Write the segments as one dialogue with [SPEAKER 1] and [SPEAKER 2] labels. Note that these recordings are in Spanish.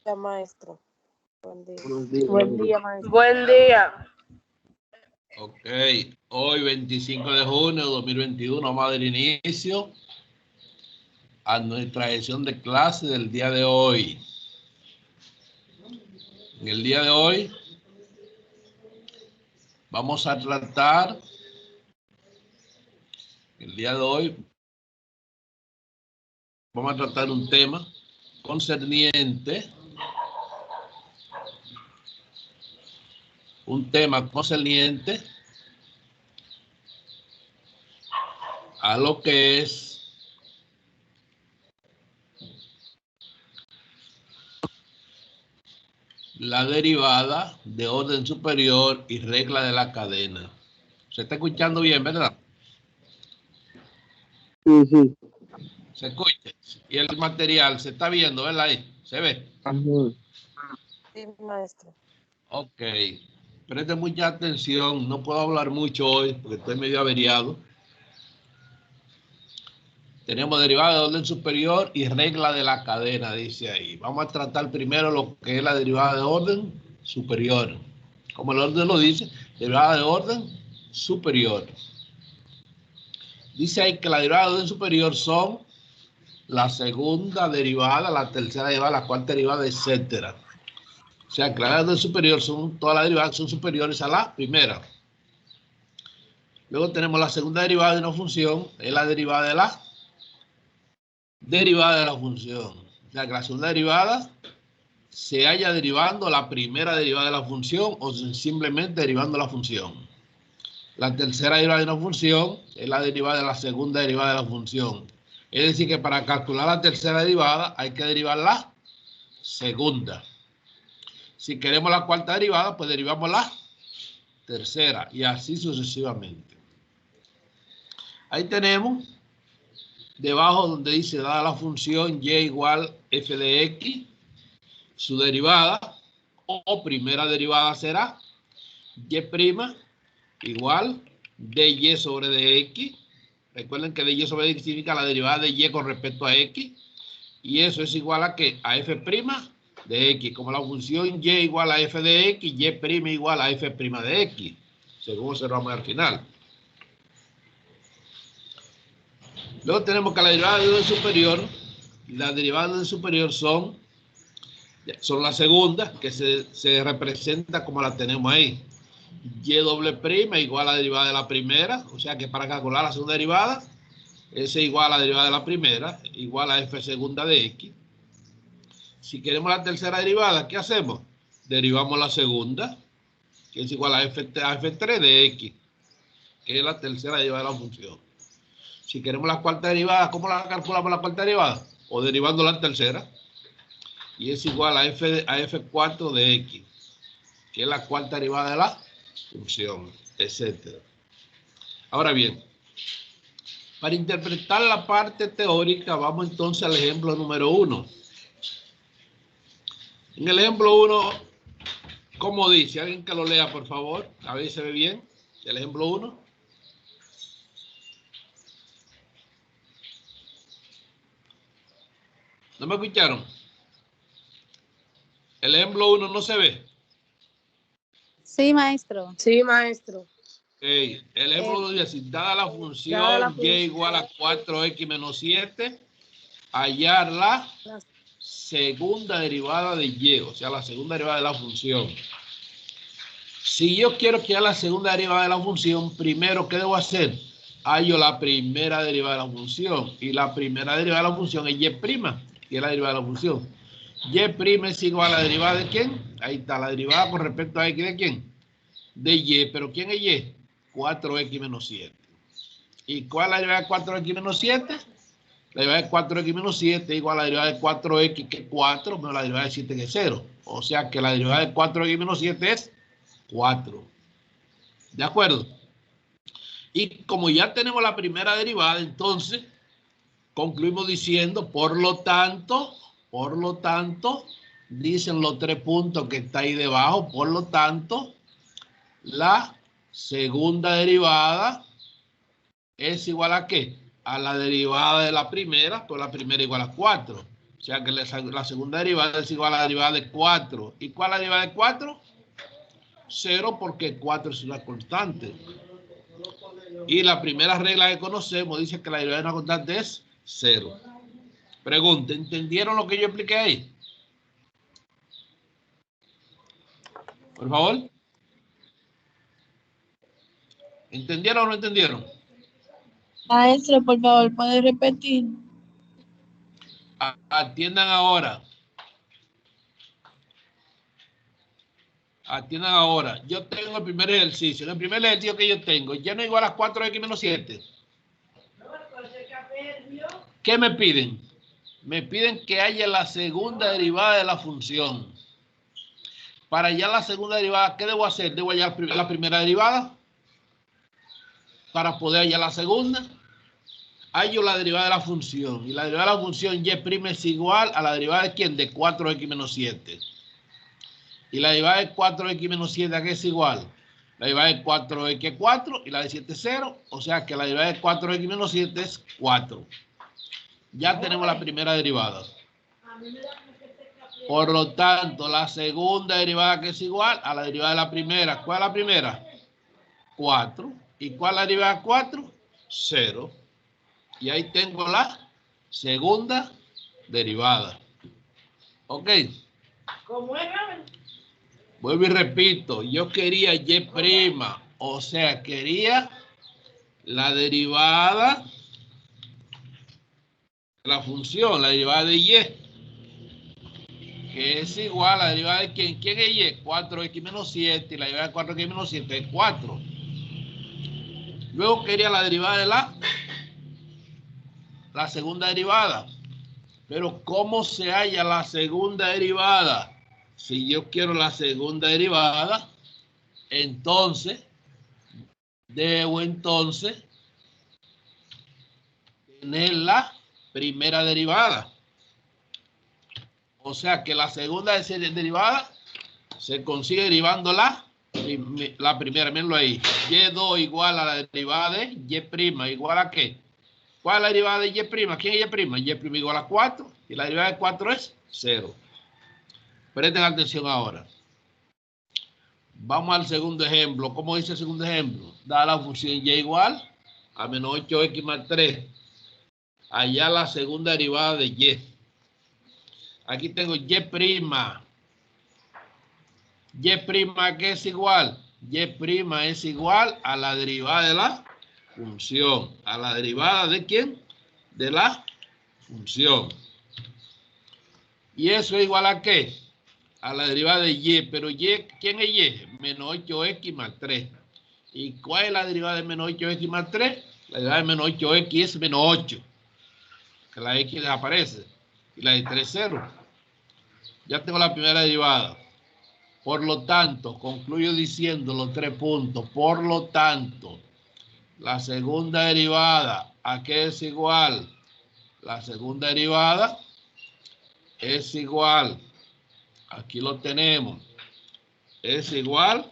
[SPEAKER 1] día, maestro. Buen día.
[SPEAKER 2] Buenos días,
[SPEAKER 1] Buen día, maestro.
[SPEAKER 3] Buen día.
[SPEAKER 4] Ok, hoy 25 de junio de 2021 vamos a dar inicio a nuestra sesión de clase del día de hoy. En el día de hoy vamos a tratar, un tema concerniente a lo que es la derivada de orden superior y regla de la cadena. ¿Se está escuchando bien, verdad?
[SPEAKER 2] Sí, sí.
[SPEAKER 4] Se escucha. Y el material se está viendo, ¿verdad? Ahí, ¿se ve?
[SPEAKER 2] Ajá.
[SPEAKER 1] Sí, maestro.
[SPEAKER 4] Ok. Preste mucha atención. No puedo hablar mucho hoy porque estoy medio averiado. Tenemos derivada de orden superior y regla de la cadena, dice ahí. Vamos a tratar primero lo que es la derivada de orden superior. Como el orden lo dice, derivada de orden superior. Dice ahí que la derivada de orden superior son la segunda derivada, la tercera derivada, la cuarta derivada, etcétera. O sea, que la derivada de orden superior son todas las derivadas son superiores a la primera. Luego tenemos la segunda derivada de una función, es la derivada de la derivada de la función. O sea, que la segunda derivada se halla derivando la primera derivada de la función o simplemente derivando la función. La tercera derivada de una función es la derivada de la segunda derivada de la función. Es decir, que para calcular la tercera derivada hay que derivar la segunda. Si queremos la cuarta derivada, pues derivamos la tercera y así sucesivamente. Ahí tenemos debajo donde dice dada la función y igual f de x, su derivada o primera derivada será y' igual dy sobre dx. Recuerden que dy sobre dx significa la derivada de y con respecto a x. Y eso es igual a ¿qué? A f' de x. Como la función y igual a f de x, y' igual a f' de x. Según observamos al final. Luego tenemos que la derivada de orden superior y la derivada de orden superior son la segunda, que se representa como la tenemos ahí. Y doble prima igual a la derivada de la primera, o sea que para calcular la segunda derivada, es igual a la derivada de la primera, igual a f segunda de x. Si queremos la tercera derivada, ¿qué hacemos? Derivamos la segunda, que es igual a f3 de x, que es la tercera derivada de la función. Si queremos la cuarta derivada, ¿cómo la calculamos la cuarta derivada? O derivando la tercera, y es igual a f4 de x, que es la cuarta derivada de la función, etcétera. Ahora bien, para interpretar la parte teórica, vamos entonces al ejemplo número 1. En el ejemplo 1, ¿cómo dice? Alguien que lo lea, por favor. A ver si se ve bien. El ejemplo 1. ¿No me escucharon? El ejemplo 1 no se ve.
[SPEAKER 1] Sí, maestro. Sí, maestro.
[SPEAKER 4] Okay. El ejemplo 2 dice, si dada la función y igual a 4x menos 7, hallar la segunda derivada de y, o sea, la segunda derivada de la función. Si yo quiero que haya la segunda derivada de la función, primero, ¿qué debo hacer? Hallo la primera derivada de la función, y la primera derivada de la función es y', que es la derivada de la función. Y' es igual a la derivada de ¿quién? Ahí está, la derivada con respecto a x de ¿quién? De y, pero ¿quién es y? 4x menos 7. ¿Y cuál es la derivada de 4x menos 7? La derivada de 4x menos 7 es igual a la derivada de 4x, que es 4, menos la derivada de 7, que es 0. O sea que la derivada de 4x menos 7 es 4. ¿De acuerdo? Y como ya tenemos la primera derivada, entonces concluimos diciendo, por lo tanto, dicen los 3 puntos que está ahí debajo, por lo tanto, la segunda derivada es igual a ¿qué? A la derivada de la primera, pues la primera igual a 4. O sea que la segunda derivada es igual a la derivada de 4. ¿Y cuál es la derivada de 4? 0, porque 4 es una constante. Y la primera regla que conocemos dice que la derivada de una constante es 0. Pregunta, ¿entendieron lo que yo expliqué ahí? Por favor. ¿Entendieron o no entendieron?
[SPEAKER 2] Maestro, por favor, ¿puede repetir?
[SPEAKER 4] Atiendan ahora. Atiendan ahora. Yo tengo el primer ejercicio. En el primer ejercicio que yo tengo, ya no es igual a 4x menos 7. ¿Qué me piden? Me piden que haya la segunda derivada de la función. Para hallar la segunda derivada, ¿qué debo hacer? Debo hallar la primera derivada. Para poder hallar la segunda, hallo la derivada de la función. Y la derivada de la función y' es igual a la derivada de ¿quién? De 4x menos 7. Y la derivada de 4x menos 7, ¿a qué es igual? La derivada de 4x es 4 y la de 7 es 0. O sea que la derivada de 4x menos 7 es 4. Ya tenemos la primera derivada. Por lo tanto, la segunda derivada que es igual a la derivada de la primera. ¿Cuál es la primera? 4. ¿Y cuál es la derivada de 4? 0. Y ahí tengo la segunda derivada. ¿Ok?
[SPEAKER 1] ¿Cómo es?
[SPEAKER 4] Vuelvo y repito, yo quería y', o sea, quería la derivada de la función, la derivada de y, que es igual a la derivada de ¿quién? ¿Quién es y? 4x menos 7, y la derivada de 4x menos 7 es 4. Luego quería la derivada de la segunda derivada. Pero ¿cómo se halla la segunda derivada? Si yo quiero la segunda derivada, entonces debo tener la primera derivada. O sea que la segunda derivada se consigue derivando la primera. Mírenlo ahí. Y2 igual a la derivada de y' igual a ¿qué? ¿Cuál es la derivada de y'? ¿Quién es y'? Y' igual a 4 y la derivada de 4 es 0. Presten atención ahora. Vamos al segundo ejemplo. ¿Cómo dice el segundo ejemplo? Da la función y igual a menos 8x más 3. Allá la segunda derivada de y. Aquí tengo y'. Y', ¿qué es igual? Y' es igual a la derivada de la función. ¿A la derivada de quién? De la función. ¿Y eso es igual a qué? A la derivada de y. Pero y, ¿quién es y? Menos 8x más 3. ¿Y cuál es la derivada de menos 8x más 3? La derivada de menos 8x es menos 8. Que la x desaparece. Y la de 3 es 0. Ya tengo la primera derivada. Por lo tanto, concluyo diciendo los 3 puntos. Por lo tanto, la segunda derivada, ¿a qué es igual? La segunda derivada es igual, aquí lo tenemos, es igual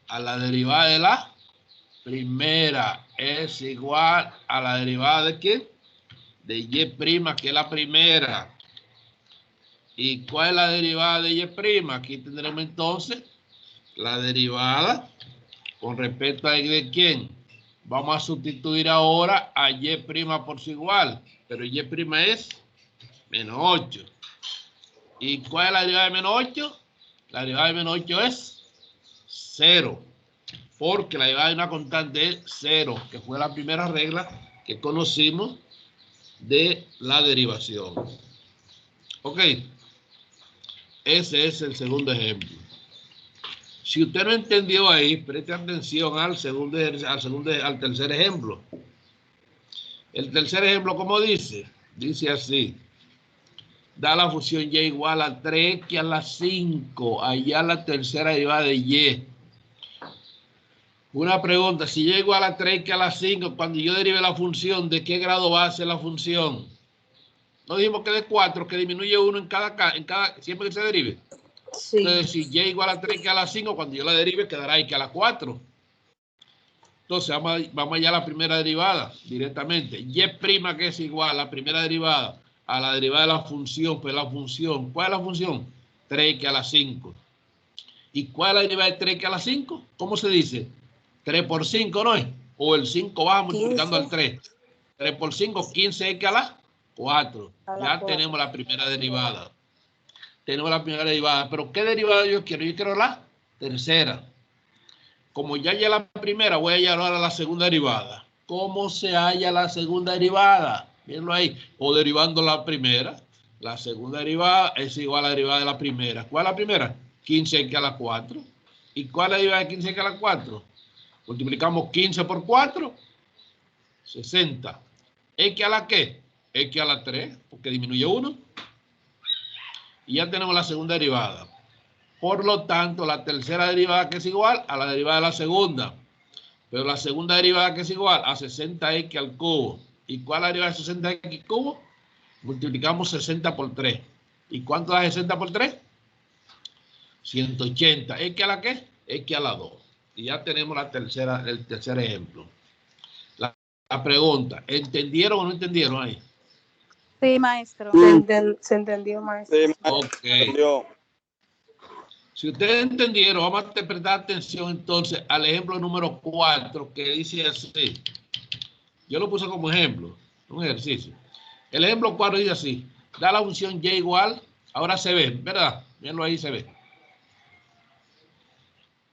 [SPEAKER 4] a la derivada de la primera. Es igual a la derivada de ¿qué? De y', que es la primera. ¿Y cuál es la derivada de y'? Aquí tendremos entonces la derivada con respecto a ¿de quién? Vamos a sustituir ahora a y' por su igual. Pero y' es menos 8. ¿Y cuál es la derivada de menos 8? La derivada de menos 8 es 0. Porque la derivada de una constante es 0, que fue la primera regla que conocimos de la derivación. Ok. Ese es el segundo ejemplo. Si usted no entendió ahí, preste atención al tercer ejemplo. El tercer ejemplo, ¿cómo dice? Dice así. Da la función y igual a 3x a la 5. Allá la tercera derivada de y. Una pregunta, si y igual a 3x a la 5, cuando yo derive la función, ¿de qué grado va a ser la función? No dijimos que de 4, que disminuye 1 en cada siempre que se derive. Sí. Entonces, si y igual a 3x a la 5, cuando yo la derive, quedará x a la 4. Entonces, vamos allá a la primera derivada directamente. Y', que es igual a la primera derivada. a la derivada de la función, pues la función, ¿cuál es la función? 3x a la 5. ¿Y cuál es la derivada de 3x a la 5? ¿Cómo se dice? 3 por 5, ¿no es? O el 5 baja multiplicando
[SPEAKER 3] 15.
[SPEAKER 4] al 3. 3 por 5, 15x a la 4. Ya tenemos la primera derivada. Tenemos la primera derivada. ¿Pero qué derivada yo quiero? Yo quiero la tercera. Como ya hallé la primera, voy a hallar ahora la segunda derivada. ¿Cómo se halla la segunda derivada? Mírenlo ahí. O derivando la primera. La segunda derivada es igual a la derivada de la primera. ¿Cuál es la primera? 15x a la 4. ¿Y cuál es la derivada de 15x a la 4? Multiplicamos 15 por 4. 60. ¿X a la qué? X a la 3, porque disminuye 1. Y ya tenemos la segunda derivada. Por lo tanto, la tercera derivada que es igual a la derivada de la segunda. Pero la segunda derivada que es igual a 60x al cubo. ¿Y cuál es la derivada de 60x al cubo? Multiplicamos 60 por 3. ¿Y cuánto da 60 por 3? 180. ¿X a la qué? X a la 2. Y ya tenemos el tercer ejemplo. La pregunta, ¿entendieron o no entendieron ahí?
[SPEAKER 3] Sí, maestro. Se entendió, maestro.
[SPEAKER 5] Sí,
[SPEAKER 4] Ok.
[SPEAKER 5] entendió.
[SPEAKER 4] Si ustedes entendieron, vamos a prestar atención entonces al ejemplo número 4 que dice así. Yo lo puse como ejemplo, un ejercicio. El ejemplo 4 dice así. Da la función y igual, ahora se ve, ¿verdad? Mírenlo ahí, se ve.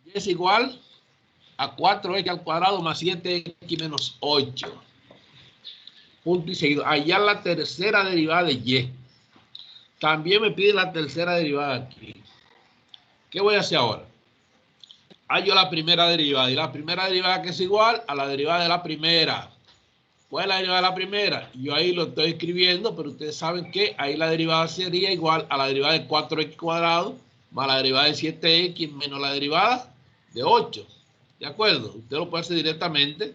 [SPEAKER 4] Y es igual a 4x al cuadrado más 7x menos 8. Punto y seguido. Allá la tercera derivada de y. También me pide la tercera derivada aquí. ¿Qué voy a hacer ahora? Hallo la primera derivada. Y la primera derivada que es igual a la derivada de la primera. ¿Cuál es la derivada de la primera? Yo ahí lo estoy escribiendo, pero ustedes saben que ahí la derivada sería igual a la derivada de 4x cuadrado más la derivada de 7x menos la derivada de 8. ¿De acuerdo? Usted lo puede hacer directamente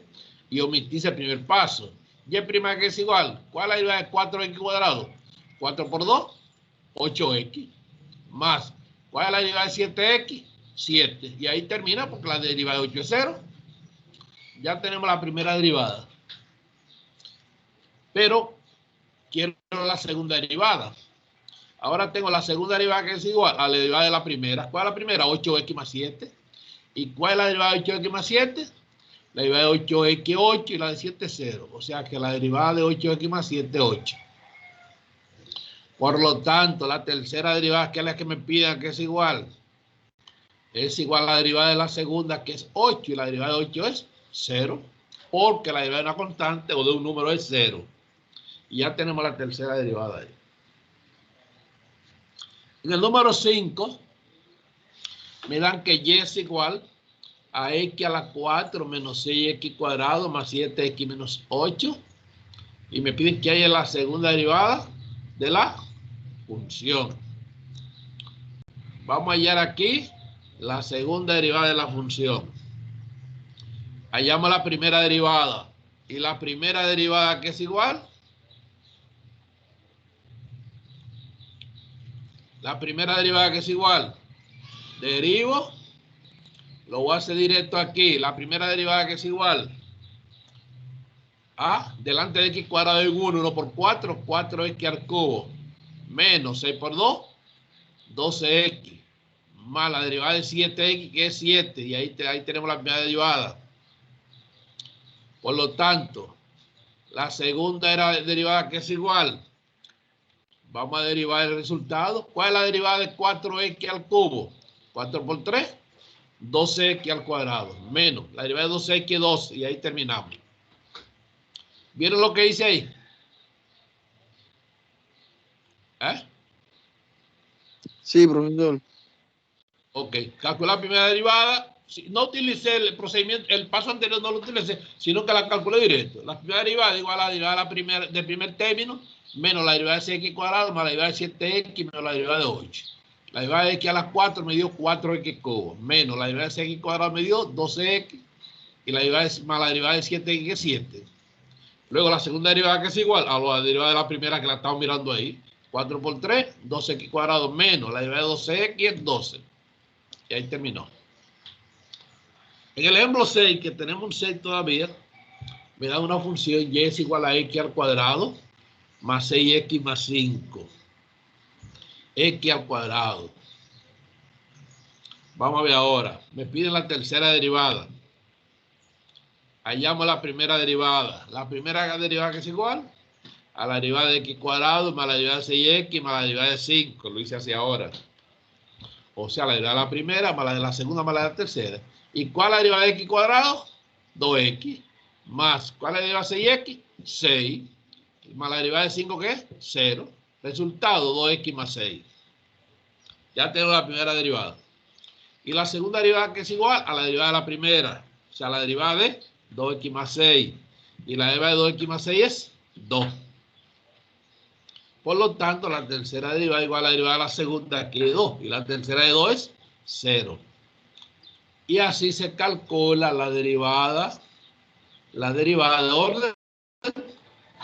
[SPEAKER 4] y omitirse el primer paso. Y prima que es igual. ¿Cuál es la derivada de 4x cuadrado? 4 por 2, 8x. Más. ¿Cuál es la derivada de 7x? 7. Y ahí termina porque la derivada de 8 es 0. Ya tenemos la primera derivada. Pero quiero la segunda derivada. Ahora tengo la segunda derivada que es igual a la derivada de la primera. ¿Cuál es la primera? 8x más 7. ¿Y cuál es la derivada de 8x más 7? La derivada de 8x 8 y la de 7 0. O sea que la derivada de 8x más 7 es 8. Por lo tanto, la tercera derivada, que es la que me pidan que es igual a la derivada de la segunda, que es 8. Y la derivada de 8 es 0. Porque la derivada de una constante o de un número es 0. Y ya tenemos la tercera derivada ahí. En el número 5, me dan que y es igual a x a la 4 menos 6x cuadrado más 7x menos 8. Y me piden que haya la segunda derivada de la función. Vamos a hallar aquí la segunda derivada de la función. Hallamos la primera derivada. Y la primera derivada que es igual. La primera derivada que es igual. Derivo. Lo voy a hacer directo aquí. La primera derivada que es igual a, delante de x cuadrado en 1, 1 por 4, 4x al cubo, menos 6 por 2, 12x, más la derivada de 7x, que es 7, y ahí tenemos la primera derivada. Por lo tanto, la segunda derivada que es igual, vamos a derivar el resultado. ¿Cuál es la derivada de 4x al cubo? 4 por 3, 12x al cuadrado, menos la derivada de 12x, 12, y ahí terminamos. ¿Vieron lo que dice ahí?
[SPEAKER 6] Sí, profesor.
[SPEAKER 4] Ok, calcular la primera derivada. No utilicé el procedimiento, el paso anterior no lo utilicé, sino que la calculé directo. La primera derivada igual a la derivada del primer término, menos la derivada de 6x cuadrado, más la derivada de 7x, menos la derivada de 8. La derivada de x a la 4 me dio 4x cubo, menos la derivada de 6x cuadrado me dio 12x, y más la derivada de 7x que es 7. Luego la segunda derivada que es igual a la derivada de la primera que la estamos mirando ahí. 4 por 3, 12x cuadrado menos la derivada de 12x es 12. Y ahí terminó. En el ejemplo 6, que tenemos un 6 todavía, me da una función y es igual a x al cuadrado más 6x más 5. X al cuadrado. Vamos a ver ahora. Me piden la tercera derivada. Hallamos la primera derivada. La primera derivada que es igual a la derivada de x cuadrado más la derivada de 6x más la derivada de 5. Lo hice así ahora. O sea, la derivada de la primera más la de la segunda más la de la tercera. ¿Y cuál es la derivada de x cuadrado? 2x. Más, ¿cuál es la derivada de 6x? 6. Más la derivada de 5, ¿qué es? 0. Resultado, 2x más 6. Ya tengo la primera derivada. Y la segunda derivada que es igual a la derivada de la primera. O sea, la derivada de 2x más 6. Y la derivada de 2x más 6 es 2. Por lo tanto, la tercera derivada igual a la derivada de la segunda, que es 2. Y la tercera de 2 es 0. Y así se calcula la derivada de orden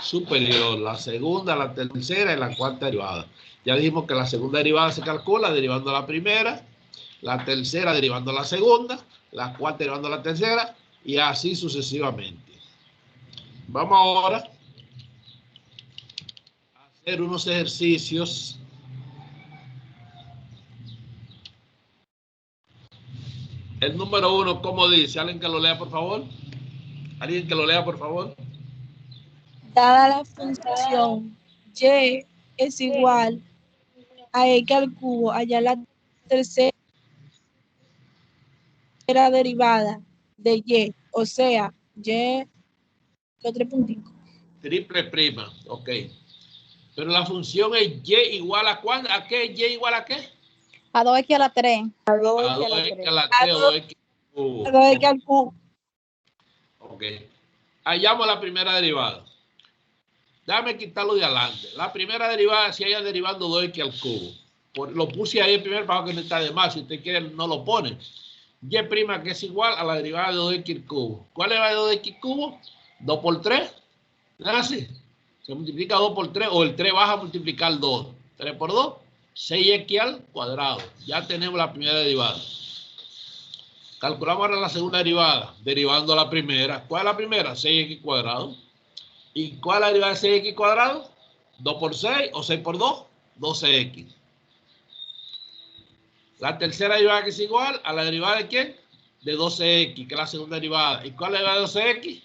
[SPEAKER 4] superior. La segunda, la tercera y la cuarta derivada. Ya dijimos que la segunda derivada se calcula derivando la primera, la tercera derivando la segunda, la cuarta derivando la tercera y así sucesivamente. Vamos ahora a hacer unos ejercicios. El número 1, ¿cómo dice? ¿Alguien que lo lea, por favor? ¿Alguien que lo lea, por favor?
[SPEAKER 2] Dada la función y es igual a x al cubo, allá la tercera derivada de y, o sea, y, los 3 punticos.
[SPEAKER 4] Triple prima, ok. Pero la función es y igual a ¿cuánto? ¿A qué? ¿Y igual a qué?
[SPEAKER 3] A 2x a la 3.
[SPEAKER 4] A 2x a la 3 o 2x al cubo.
[SPEAKER 2] A 2x al cubo.
[SPEAKER 4] Ok. Hallamos la primera derivada. Déjame quitarlo de adelante. La primera derivada, si haya derivando 2x al cubo. Lo puse ahí en primer para que no está de más. Si usted quiere, no lo pone. Y' que es igual a la derivada de 2x al cubo. ¿Cuál es la de 2x al cubo? 2 por 3. ¿No es así? Se multiplica 2 por 3 o el 3 baja a multiplicar 2. 3 por 2, 6x al cuadrado. Ya tenemos la primera derivada. Calculamos ahora la segunda derivada, derivando la primera. ¿Cuál es la primera? 6x cuadrado. ¿Y cuál es la derivada de 6x cuadrado? 2 por 6 o 6 por 2, 12x. La tercera derivada que es igual a la derivada de ¿quién? De 12x, que es la segunda derivada. ¿Y cuál es la derivada de 12x?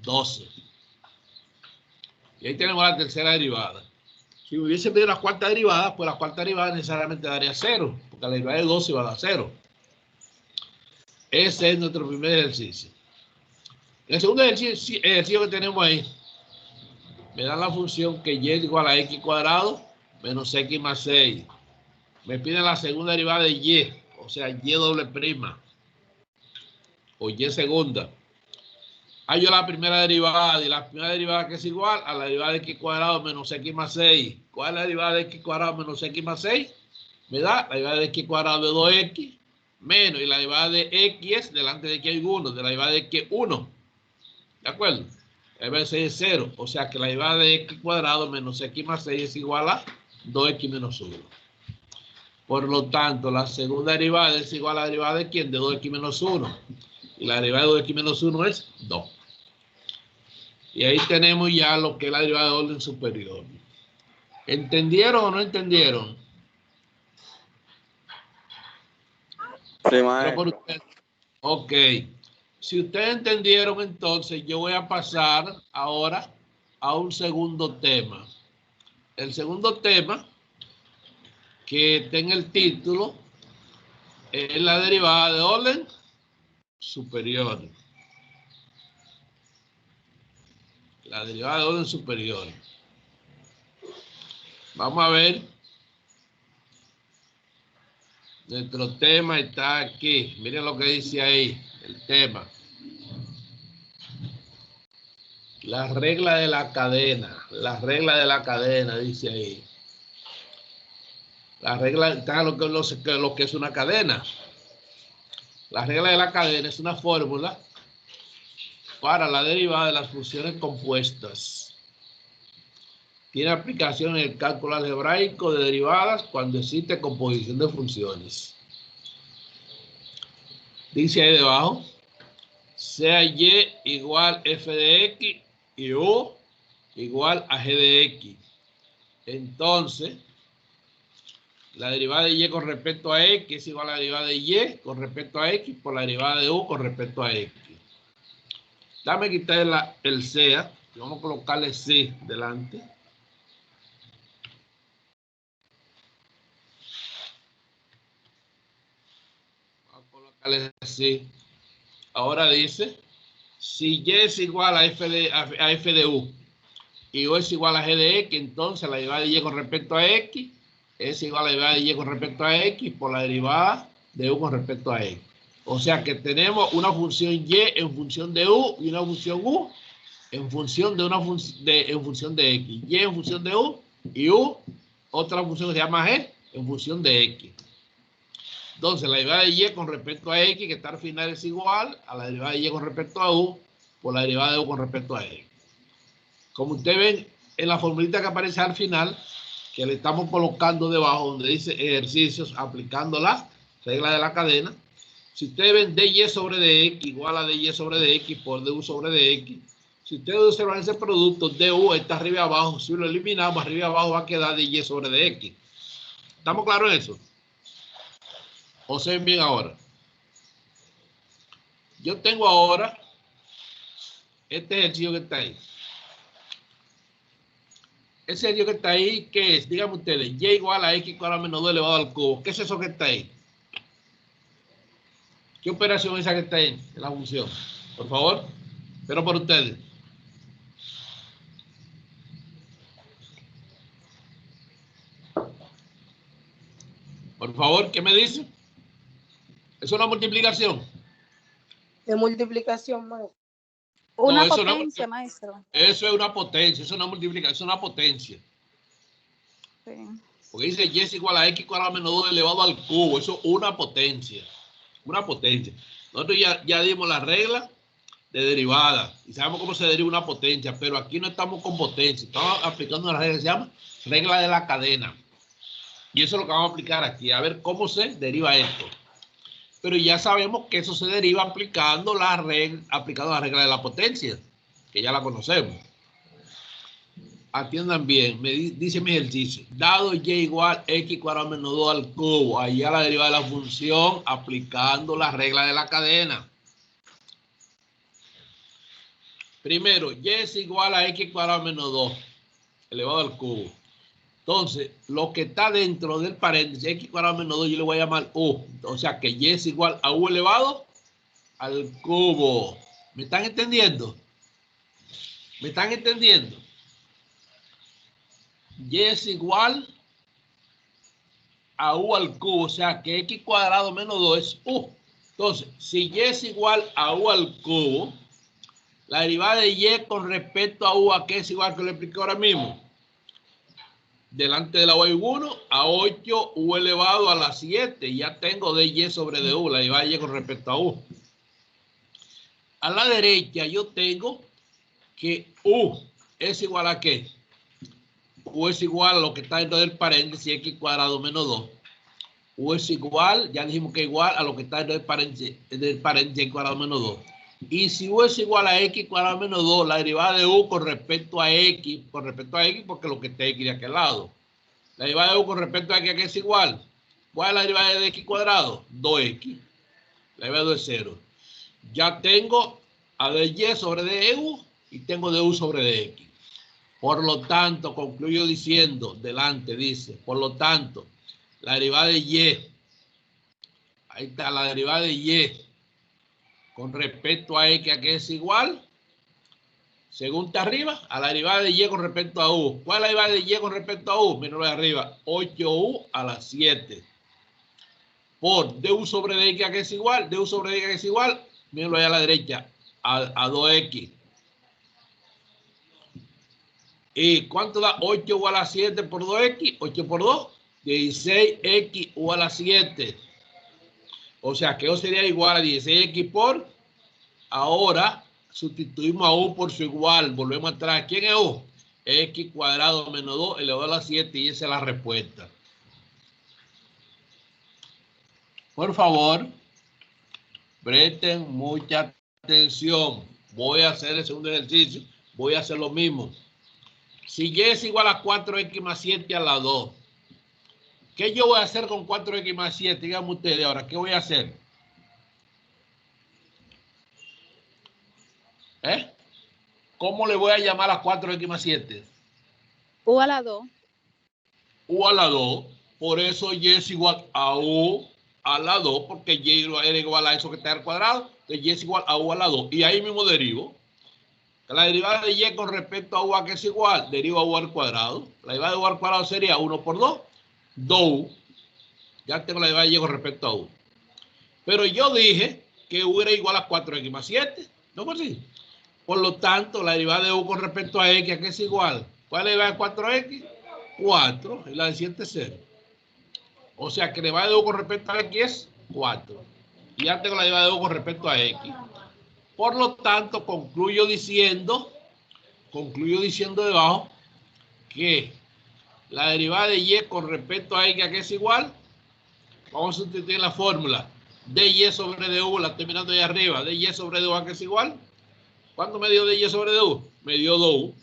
[SPEAKER 4] 12. Y ahí tenemos la tercera derivada. Si hubiese pedido la cuarta derivada, pues la cuarta derivada necesariamente daría 0, porque la derivada de 12 va a dar 0. Ese es nuestro primer ejercicio. El segundo ejercicio que tenemos ahí, me dan la función que y es igual a x cuadrado menos x más 6. Me piden la segunda derivada de y, o sea, y doble prima, o y segunda. Hallo la primera derivada, y la primera derivada que es igual a la derivada de x cuadrado menos x más 6. ¿Cuál es la derivada de x cuadrado menos x más 6? Me da la derivada de x cuadrado de 2x menos, y la derivada de x delante de x hay 1, de la derivada de x 1. ¿De acuerdo? La derivada de 6 es 0, o sea que la derivada de x cuadrado menos x más 6 es igual a 2x menos 1. Por lo tanto, la segunda derivada es igual a la derivada de ¿quién? De 2x menos 1. Y la derivada de 2x menos 1 es 2. Y ahí tenemos ya lo que es la derivada de orden superior. ¿Entendieron o no entendieron?
[SPEAKER 6] Sí, maestro.
[SPEAKER 4] Ok. Si ustedes entendieron, entonces yo voy a pasar ahora a un segundo tema. El segundo tema, que está en el título, es la derivada de orden superior. La derivada de orden superior. Vamos a ver. Nuestro tema está aquí. Miren lo que dice ahí, el tema. La regla de la cadena. La regla de la cadena, dice ahí. La regla está lo que es una cadena. La regla de la cadena es una fórmula para la derivada de las funciones compuestas. Tiene aplicación en el cálculo algebraico de derivadas cuando existe composición de funciones. Dice ahí debajo, sea y igual f de x y u igual a g de x. entonces la derivada de y con respecto a x es igual a la derivada de y con respecto a x por la derivada de u con respecto a x. Dame quitar el sea, y vamos a colocarle c delante. Vamos a colocarle c. Ahora dice, si y es igual a f de u y u es igual a g de x, entonces la derivada de y con respecto a x es igual a la derivada de y con respecto a x por la derivada de u con respecto a x. O sea que tenemos una función y en función de u y una función u en función de en función de x. Y en función de u y u, otra función que se llama g en función de x. Entonces la derivada de y con respecto a x, que está al final, es igual a la derivada de y con respecto a u por la derivada de u con respecto a x. Como ustedes ven en la formulita que aparece al final, que le estamos colocando debajo, donde dice ejercicios aplicando la regla de la cadena. Si ustedes ven dy sobre dx igual a dy sobre dx por du sobre dx, si ustedes observan ese producto, du está arriba y abajo, si lo eliminamos, arriba y abajo va a quedar dy sobre dx. ¿Estamos claros en eso? ¿O se ven bien ahora? Yo tengo ahora este ejercicio que está ahí. Ese ejercicio que está ahí, ¿qué es? Díganme ustedes, y igual a x igual a menos 2 elevado al cubo. ¿Qué es eso que está ahí? ¿Qué operación es esa que está ahí en la función? Por favor, pero por ustedes. Por favor, ¿qué me dice? ¿Es una multiplicación?
[SPEAKER 2] De multiplicación, maestro.
[SPEAKER 3] Una
[SPEAKER 4] No, eso
[SPEAKER 3] potencia,
[SPEAKER 4] no,
[SPEAKER 3] maestro.
[SPEAKER 4] eso es una potencia, eso es una multiplicación, es una potencia.
[SPEAKER 3] Sí.
[SPEAKER 4] Porque dice y es igual a x igual a menos 2 elevado al cubo. Eso es una potencia. Una potencia. Nosotros ya dimos la regla de derivada y sabemos cómo se deriva una potencia, pero aquí no estamos con potencia, estamos aplicando una regla que se llama regla de la cadena. Y eso es lo que vamos a aplicar aquí, a ver cómo se deriva esto. Pero ya sabemos que eso se deriva aplicando la regla de la potencia, que ya la conocemos. Atiendan bien, me dice mi ejercicio, dado y igual x igual a menos 2 al cubo, allá la derivada de la función aplicando la regla de la cadena. Primero, y es igual a x igual a menos 2 elevado al cubo. Entonces, lo que está dentro del paréntesis, x igual a menos 2, yo le voy a llamar u. O sea que y es igual a u elevado al cubo. ¿Me están entendiendo? ¿Me están entendiendo? Y es igual a u al cubo. O sea que x cuadrado menos 2 es u. Entonces, si y es igual a u al cubo, la derivada de y con respecto a u, ¿a qué es igual que lo expliqué ahora mismo? Delante de la u hay 1 a 8 u elevado a la 7. Ya tengo de y sobre de u, la derivada de y con respecto a u. A la derecha yo tengo que u es igual a ¿qué? U es igual a lo que está dentro del paréntesis, x cuadrado menos 2. U es igual, ya dijimos que igual a lo que está dentro del paréntesis, x cuadrado menos 2. Y si u es igual a x cuadrado menos 2, la derivada de u con respecto a x, porque lo que está x de aquel lado. La derivada de u con respecto a x, ¿a qué es igual? ¿Cuál es la derivada de x cuadrado? 2x. La derivada de 2 es 0. Ya tengo a de y sobre de u y tengo de u sobre de x. Por lo tanto, concluyo diciendo, delante dice, por lo tanto, la derivada de y, ahí está la derivada de y con respecto a x, ¿a qué es igual? Según está arriba, a la derivada de y con respecto a u. ¿Cuál es la derivada de y con respecto a u? Menos de arriba, 8u a la 7. Por du sobre dx, ¿a qué es igual? Du sobre dx, ¿a qué es igual? Mírenlo ahí a la derecha, a 2x. ¿Y cuánto da 8u a la 7 por 2x? 8 por 2, 16x u a la 7. O sea que eso sería igual a 16x por... Ahora sustituimos a u por su igual. Volvemos atrás. ¿Quién es u? X cuadrado menos 2 elevado a la 7 y esa es la respuesta. Por favor, presten mucha atención. Voy a hacer el segundo ejercicio. Voy a hacer lo mismo. Si y es igual a 4x más 7 a la 2, ¿qué yo voy a hacer con 4x más 7? Díganme ustedes ahora, ¿qué voy a hacer? ¿Cómo le voy a llamar a 4x más 7?
[SPEAKER 3] U a la 2.
[SPEAKER 4] U a la 2. Por eso y es igual a U a la 2, porque y era igual a eso que está al cuadrado. Entonces y es igual a U a la 2. Y ahí mismo derivo. La derivada de y con respecto a U a que es igual, derivo a U al cuadrado. La derivada de U al cuadrado sería 1 por 2, 2U. Ya tengo la derivada de y con respecto a U. Pero yo dije que U era igual a 4x más 7. ¿No fue así? Por lo tanto, la derivada de U con respecto a X, ¿a qué es igual? ¿Cuál es la derivada de 4X? 4. Y la de 7 es 0. O sea que la derivada de U con respecto a X es 4. Y ya tengo la derivada de U con respecto a X. Por lo tanto, concluyo diciendo debajo que la derivada de Y con respecto a X, ¿a qué es igual? Vamos a sustituir la fórmula. DY sobre DU, la estoy mirando ahí arriba. DY sobre DU, ¿a qué es igual? ¿Cuánto me dio DY sobre DU? Me dio 2U.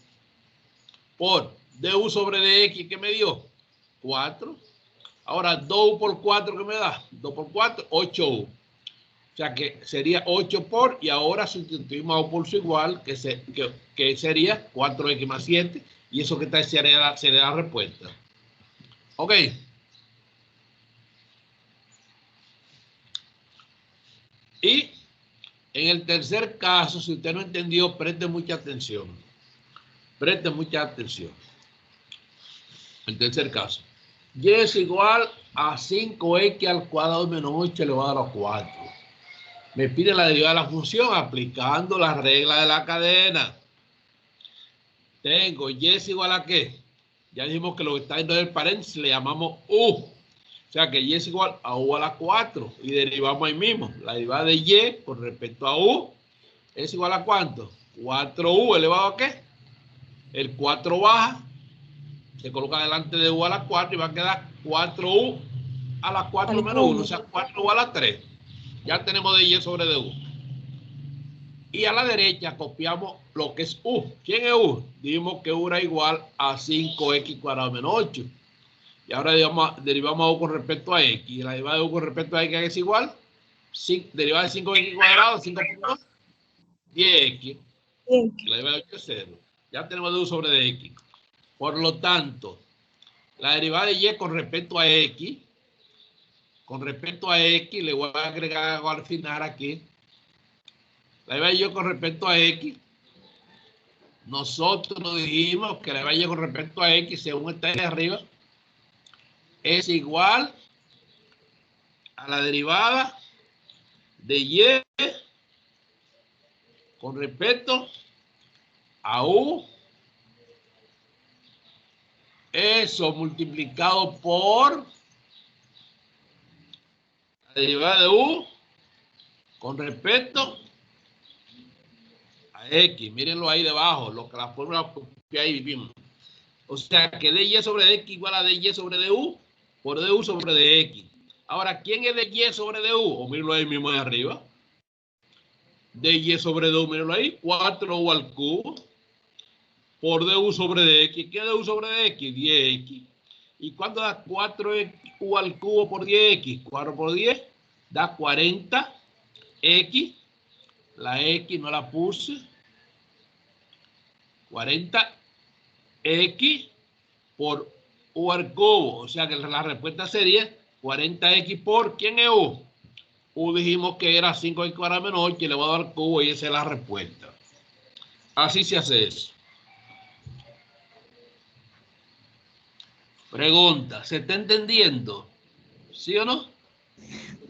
[SPEAKER 4] Por DU sobre DX, ¿qué me dio? 4. Ahora, 2U por 4, ¿qué me da? 2 por 4, 8U. O sea que sería 8 por, y ahora sustituimos a U por su igual, que sería 4X más 7, y eso que está sería la respuesta. Ok. Y en el tercer caso, si usted no entendió, preste mucha atención. Preste mucha atención. El tercer caso. Y es igual a 5x al cuadrado menos 8 elevado a la 4. Me pide la derivada de la función aplicando la regla de la cadena. Tengo y es igual a ¿qué? Ya dijimos que lo que está dentro del paréntesis le llamamos U. O sea que y es igual a U a la 4. Y derivamos ahí mismo. La derivada de y con respecto a U es igual a ¿cuánto? 4U elevado a ¿qué? El 4 baja. Se coloca delante de U a la 4 y va a quedar 4U a la 4 menos 1. O sea, 4U a la 3. Ya tenemos de y sobre de U. Y a la derecha copiamos lo que es U. ¿Quién es U? Dijimos que U era igual a 5x cuadrado menos 8. Y ahora derivamos a U con respecto a X. Y la derivada de U con respecto a X es igual. Derivada de 5x cuadrado, 5 por 2, 10x. Y la derivada de 8 es 0. Ya tenemos de U sobre de X. Por lo tanto, la derivada de Y con respecto a X, le voy a agregar algo al final aquí. La derivada de Y con respecto a X, nosotros dijimos que la derivada de Y con respecto a X, según está ahí arriba, es igual a la derivada de Y con respecto a U, eso multiplicado por la derivada de U con respecto a X. Mírenlo ahí debajo, lo que la fórmula que ahí vivimos. O sea que dy sobre X igual a dy sobre du por du sobre dx. Ahora, ¿quién es dy sobre du? O mírenlo ahí mismo ahí arriba. dy sobre du, mírenlo ahí, 4u al cubo por du sobre dx. ¿Qué es du sobre dx? 10x. ¿Y cuánto da 4u al cubo por 10x? 4 por 10 da 40x. La x no la puse. 40x por u al cubo. O sea que la respuesta sería 40x por, ¿quién es u? U dijimos que era 5x cuadrado menos 8 elevado al cubo, y esa es la respuesta. Así se hace eso. Pregunta, ¿se está entendiendo? ¿Sí o no?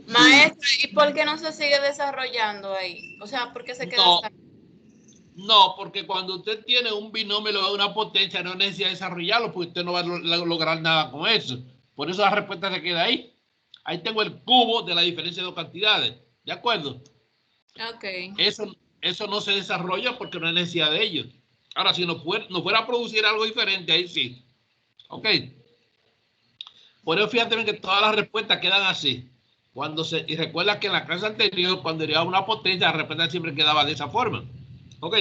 [SPEAKER 1] Maestro, ¿y por qué no se sigue desarrollando ahí? O sea, ¿por qué se queda hasta...
[SPEAKER 4] No, porque cuando usted tiene un binomio de una potencia, no necesita desarrollarlo, porque usted no va a lograr nada con eso. Por eso la respuesta se queda ahí. Ahí tengo el cubo de la diferencia de dos cantidades. ¿De acuerdo?
[SPEAKER 1] Ok.
[SPEAKER 4] Eso no se desarrolla porque no hay necesidad de ello. Ahora, si nos fuera a producir algo diferente, ahí sí. Ok. Por eso fíjate bien que todas las respuestas quedan así. Y recuerda que en la clase anterior, cuando derivaba una potencia, la respuesta siempre quedaba de esa forma. Ok.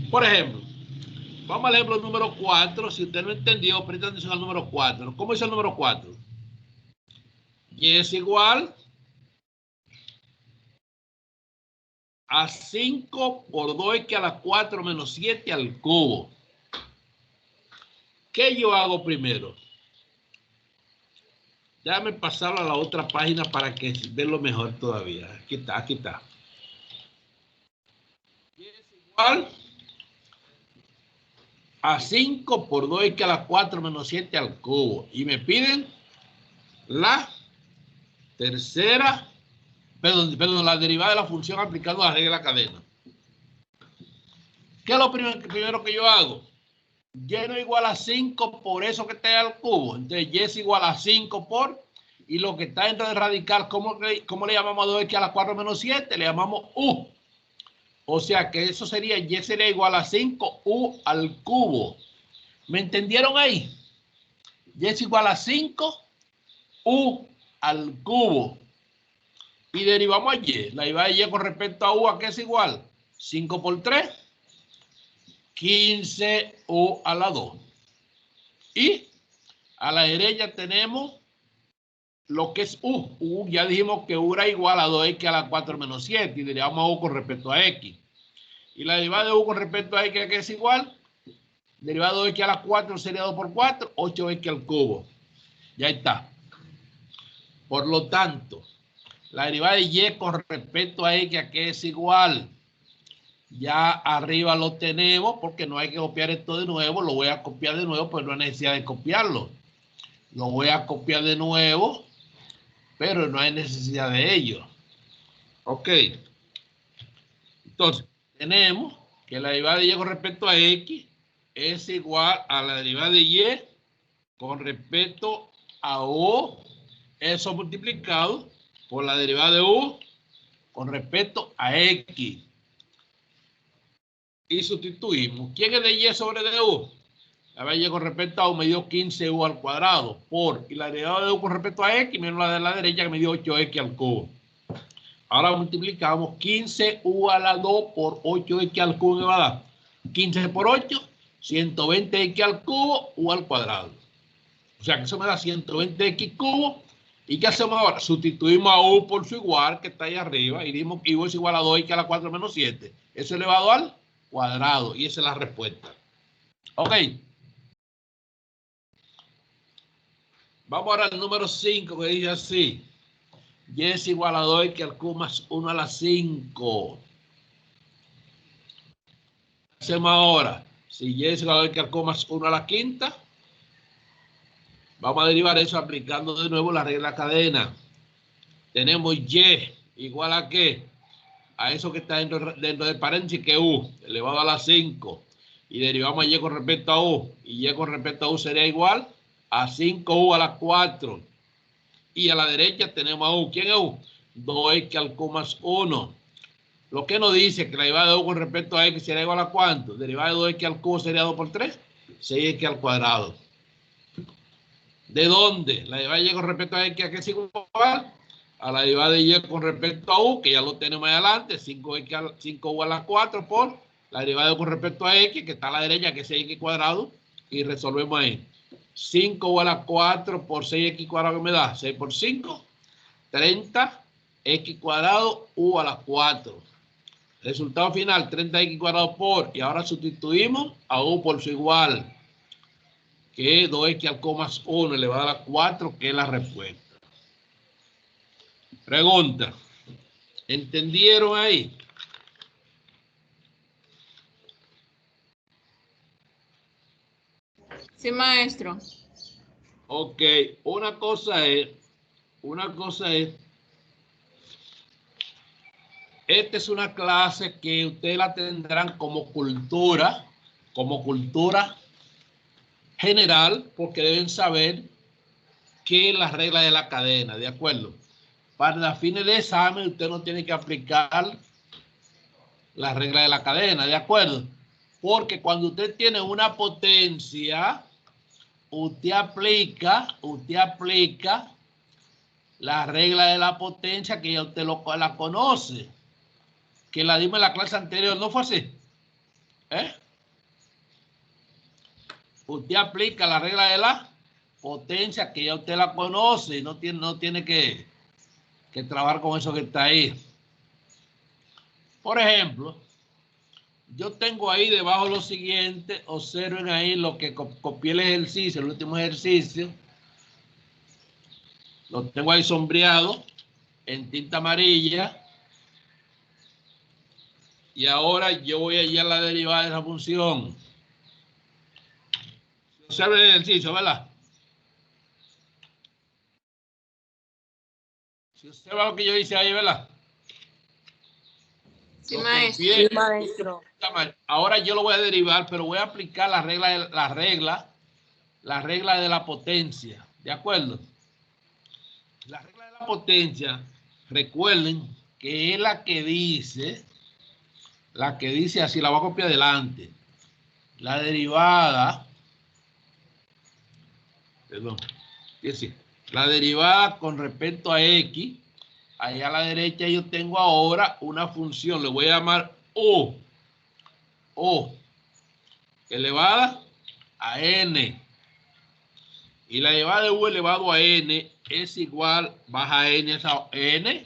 [SPEAKER 4] Por ejemplo, Vamos al ejemplo número 4. Si usted no entendió, presta atención al número 4. ¿Cómo es el número 4? Y es igual a 5 por 2x a la 4 menos 7 al cubo. ¿Qué yo hago primero? Déjame pasarlo a la otra página para que vean mejor todavía. Aquí está, aquí está. Y es igual a 5 por 2x a la 4 menos 7 al cubo. Y me piden la tercera, perdón, la derivada de la función aplicando la regla de la cadena. ¿Qué es lo primero que yo hago? Y no es igual a 5 por eso que está ahí al cubo. Entonces, y es igual a 5 por, y lo que está dentro del radical, ¿cómo le llamamos a 2x a la 4 menos 7? Le llamamos u. O sea que eso sería, y sería igual a 5u al cubo. ¿Me entendieron ahí? Y es igual a 5u al cubo. Y derivamos a y. La derivada de y con respecto a u, ¿a qué es igual? 5 por 3. 15u a la 2. Y a la derecha tenemos lo que es u. Ya dijimos que u era igual a 2x a la 4 menos 7. Y derivamos a u con respecto a x. Y la derivada de u con respecto a x, ¿a qué es igual? Derivada de x a la 4 sería 2 por 4, 8x al cubo. Ya está. Por lo tanto, la derivada de y con respecto a x, ¿a qué es igual? Ya arriba lo tenemos porque no hay que copiar esto de nuevo. Lo voy a copiar de nuevo, pero no hay necesidad de copiarlo. Lo voy a copiar de nuevo, pero no hay necesidad de ello. Ok. Entonces, tenemos que la derivada de y con respecto a x es igual a la derivada de y con respecto a u. Eso multiplicado por la derivada de u con respecto a x. Y sustituimos. ¿Quién es de y sobre de u? La de y con respecto a u me dio 15u al cuadrado por, y la derivada de u con respecto a x menos la de la derecha que me dio 8x al cubo. Ahora multiplicamos 15u a la 2 por 8x al cubo, me va a dar 15 por 8, 120x al cubo, u al cuadrado. O sea que eso me da 120x cubo. ¿Y qué hacemos ahora? Sustituimos a u por su igual, que está ahí arriba, y dimos que u es igual a 2x a la 4 menos 7. Eso elevado al cuadrado, y esa es la respuesta. Ok. Vamos ahora al número 5, que dice así. Y es igual a 2x al cubo más 1 a la 5. ¿Qué hacemos ahora? Si y es igual a 2x al cubo más 1 a la quinta, vamos a derivar eso aplicando de nuevo la regla de la cadena. Tenemos y igual a ¿qué? A eso que está dentro del paréntesis, que u elevado a la 5. Y derivamos a y con respecto a u. Y y con respecto a u sería igual a 5u a la 4. Y a la derecha tenemos a u. ¿Quién es u? 2x al cubo más 1. Lo que nos dice que la derivada de u con respecto a x sería igual a ¿cuánto? Derivada de 2x al cubo sería 2 por 3. 6x al cuadrado. ¿De dónde? La derivada de y con respecto a x, ¿a qué es igual? A la derivada de y con respecto a u, que ya lo tenemos ahí adelante, 5u a la 4 por la derivada de u con respecto a x, que está a la derecha, que es 6x cuadrado, y resolvemos ahí. 5u a la 4 por 6x cuadrado, que me da 6 por 5, 30, x cuadrado, u a la 4. Resultado final, 30x cuadrado por, y ahora sustituimos a u por su igual, que es 2x al cubo más 1 elevado a la 4, que es la respuesta. Pregunta. ¿Entendieron ahí?
[SPEAKER 1] Sí, maestro.
[SPEAKER 4] Ok, una cosa es, esta es una clase que ustedes la tendrán como cultura general, porque deben saber qué es la regla de la cadena, ¿de acuerdo? Para los fines de examen, usted no tiene que aplicar la regla de la cadena, ¿de acuerdo? Porque cuando usted tiene una potencia, usted aplica la regla de la potencia que ya usted la conoce, que la dimos en la clase anterior, ¿no fue así? ¿Eh? usted aplica la regla de la potencia, que ya usted la conoce, no tiene que trabajar con eso que está ahí. Por ejemplo, yo tengo ahí debajo lo siguiente, observen ahí lo que copié el ejercicio, el último ejercicio. Lo tengo ahí sombreado en tinta amarilla. Y ahora yo voy a hallar la derivada de esa función. Observen el ejercicio, ¿verdad? Si observa lo que yo hice ahí, ¿verdad?
[SPEAKER 1] Sí, maestro.
[SPEAKER 2] Sí, maestro.
[SPEAKER 4] Ahora yo lo voy a derivar, pero voy a aplicar la regla de la potencia. ¿De acuerdo? La regla de la potencia, recuerden que es la que dice así, la voy a copiar adelante. La derivada, perdón, es decir, la derivada con respecto a x, allá a la derecha yo tengo ahora una función, le voy a llamar o elevada a n. Y la derivada de u elevado a n es igual, baja n esa n,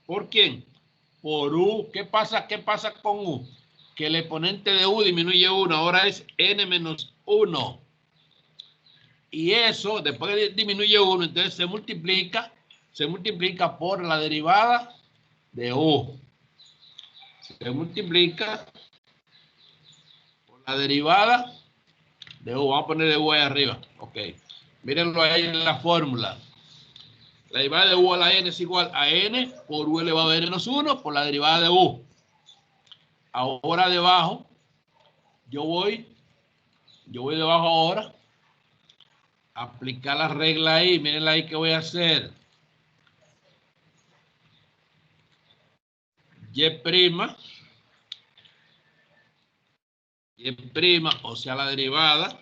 [SPEAKER 4] ¿por quién? Por u. ¿Qué pasa con u? Que el exponente de u disminuye 1, ahora es n menos 1. Y eso, después que disminuye 1, entonces se multiplica por la derivada de u. Se multiplica por la derivada de u. Vamos a poner de u ahí arriba. Ok. Mírenlo ahí en la fórmula. La derivada de u a la n es igual a n por u elevado a n menos 1 por la derivada de u. Ahora debajo, yo voy debajo ahora a aplicar la regla ahí. Miren ahí que voy a hacer. Y prima, o sea, la derivada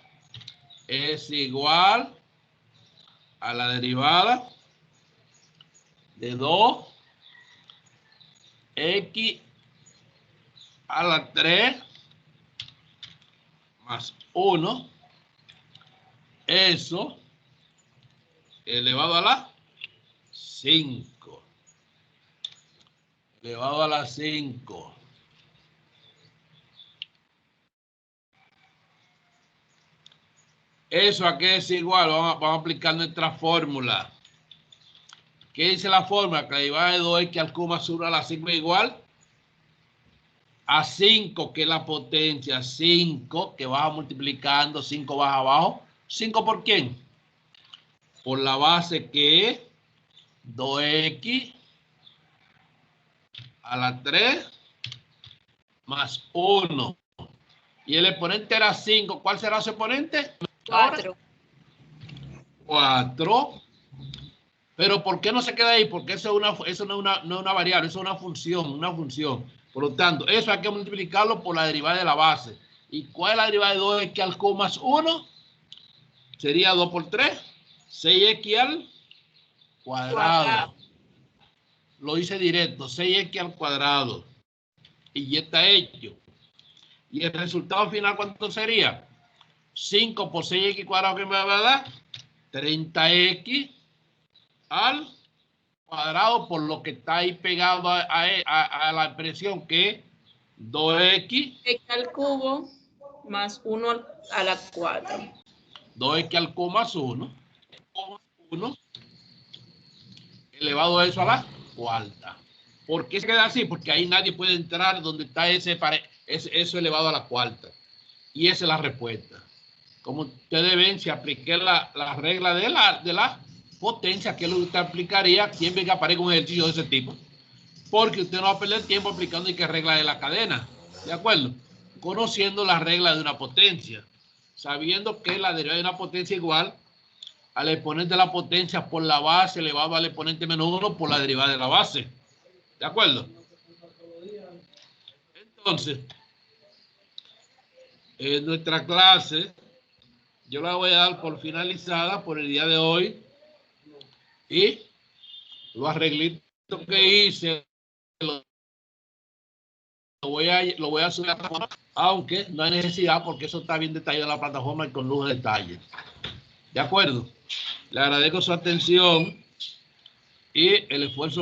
[SPEAKER 4] es igual a la derivada de 2x a la 3 más 1, eso elevado a la 5. Elevado a la 5. ¿Eso a qué es igual? Vamos a aplicar nuestra fórmula. ¿Qué dice la fórmula? Que la derivada de 2x al cubo más 1 a la 5 es igual a 5, que es la potencia. 5, que baja multiplicando, 5 baja abajo. ¿5 por quién? Por la base que es 2x a la 3 más 1. Y el exponente era 5. ¿Cuál será su exponente?
[SPEAKER 1] 4.
[SPEAKER 4] 4. Pero ¿por qué no se queda ahí? Porque eso no es una variable, eso es una función. Por lo tanto, eso hay que multiplicarlo por la derivada de la base. ¿Y cuál es la derivada de 2x al cubo más 1? Sería 2 por 3, 6x al cuadrado. Lo hice directo, 6x al cuadrado. Y ya está hecho. ¿Y el resultado final cuánto sería? 5 por 6x cuadrado, que me va a dar 30x al cuadrado, por lo que está ahí pegado a la expresión, que es 2x.
[SPEAKER 1] X al cubo más 1 a la 4.
[SPEAKER 4] 2x al cubo más 1 elevado a eso a la cuarta. ¿Por qué se queda así? Porque ahí nadie puede entrar donde está eso elevado a la cuarta. Y esa es la respuesta. Como ustedes ven, si apliqué la regla de la potencia, que es lo que usted aplicaría, siempre que aparezca un ejercicio de ese tipo. Porque usted no va a perder tiempo aplicando y qué regla de la cadena. ¿De acuerdo? Conociendo la regla de una potencia. Sabiendo que la derivada de una potencia igual al exponente de la potencia por la base elevado al exponente menos 1 por la derivada de la base. ¿De acuerdo? Entonces, en nuestra clase, yo la voy a dar por finalizada por el día de hoy. Y los arreglitos que hice, lo voy a subir a la plataforma, aunque no hay necesidad porque eso está bien detallado en la plataforma y con luz de detalle. ¿De acuerdo? Le agradezco su atención y el esfuerzo